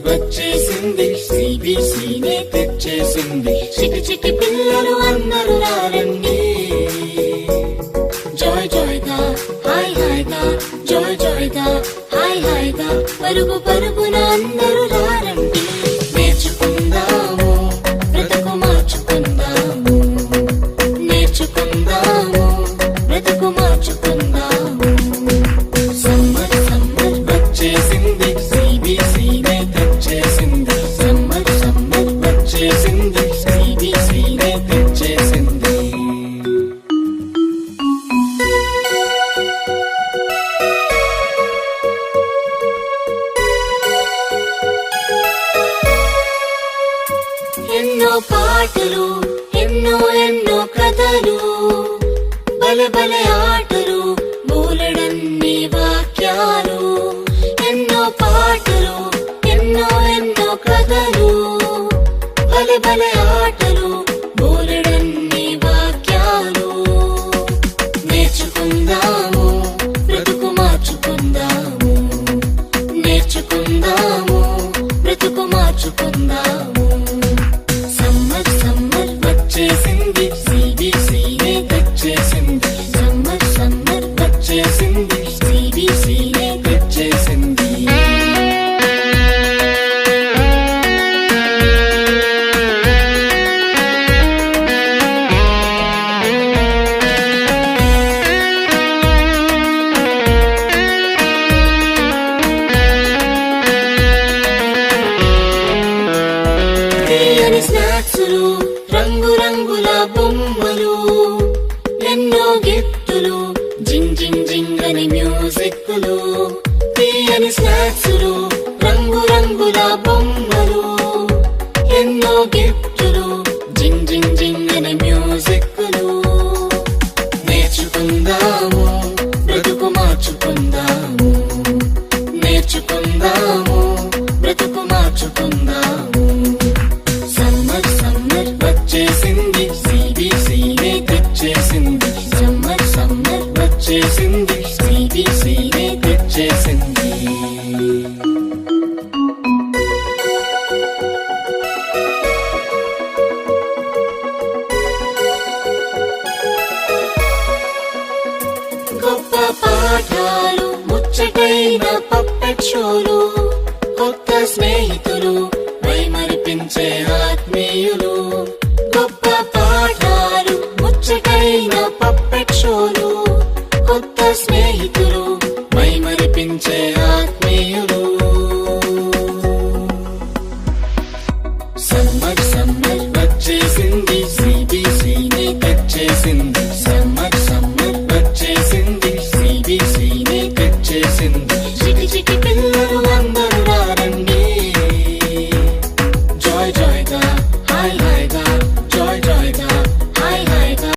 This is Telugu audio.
వచ్చేసింది, సిబిసినే తెచ్చేసింది. చిటి చిటి పిల్లలు అందరూ రారండి, జాయ్ జాయ్ గా హాయ్ హాయ్ గా, జాయ్ జాయ్ గా హాయ్ హాయ్ గా, పరుగు పరుగున అందరూ రారండి. నేర్చుకుందాము, బ్రతుకు మార్చుకుందాము, నేర్చుకుందాము, బ్రతుకు మార్చుకుందాము. సమ్మర్ సమ్మర్ వచ్చేసింది, సిబిసినే తెచ్చేసింది. సమ్మర్ సమ్మర్ వచ్చేసింది, సిబిసినే తెచ్చేసింది. ఎన్నో పాటలు, ఎన్నో ఎన్నో కథలు, బలె బలె ఆటలు, బోలెడన్ని వాక్యాలు. ఎన్నో పాటలు, ఎన్నో ఎన్నో కథలు, బలె బలె ఆటలు, బోలెడన్ని వాక్యాలు. నేర్చుకుందాము, బ్రతుకు మార్చుకుందాము, నేర్చుకుందాము, బ్రతుకు మార్చుకుందాము. సమ్మర్ సమ్మర్ వచ్చేసింది, సిబిసినే తెచ్చేసింది. సమ్మర్ సమ్మర్ వచ్చేసింది, సిబిసినే తెచ్చేసింది. తీయని స్నాక్సులు, రంగు రంగుల బొమ్మలు, ఎన్నో గిఫ్టులు, జింగ్ జింగ్ జింగ్ అని మ్యూజిక్లు. తీయని స్నాక్సులు, రంగు రంగుల బొమ్మలు, ఎన్నో గిఫ్టులు, జింగ్ జింగ్ జింగ్ అని మ్యూజిక్లు. నేర్చుకుందాము, బ్రతుకు మార్చుకుందాము, నేర్చుకుందాము, బ్రతుకు మార్చుకుందాము. సమ్మర్ సమ్మర్ వచ్చేసింది, సిబిసినే తెచ్చేసింది. సమ్మర్ సమ్మర్ వచ్చేసింది, సిబిసినే తెచ్చేసింది. గొప్ప పాఠాలు, ముచ్చటైన పప్పెట్ షోలు, కొత్త స్నేహితులు, మైమరిపించే ఆత్మీయులు. గొప్ప పాఠాలు, ముచ్చటైన పప్పెట్ షోలు, కొత్త స్నేహితులు, మైమరిపించే ఆత్మీయులు.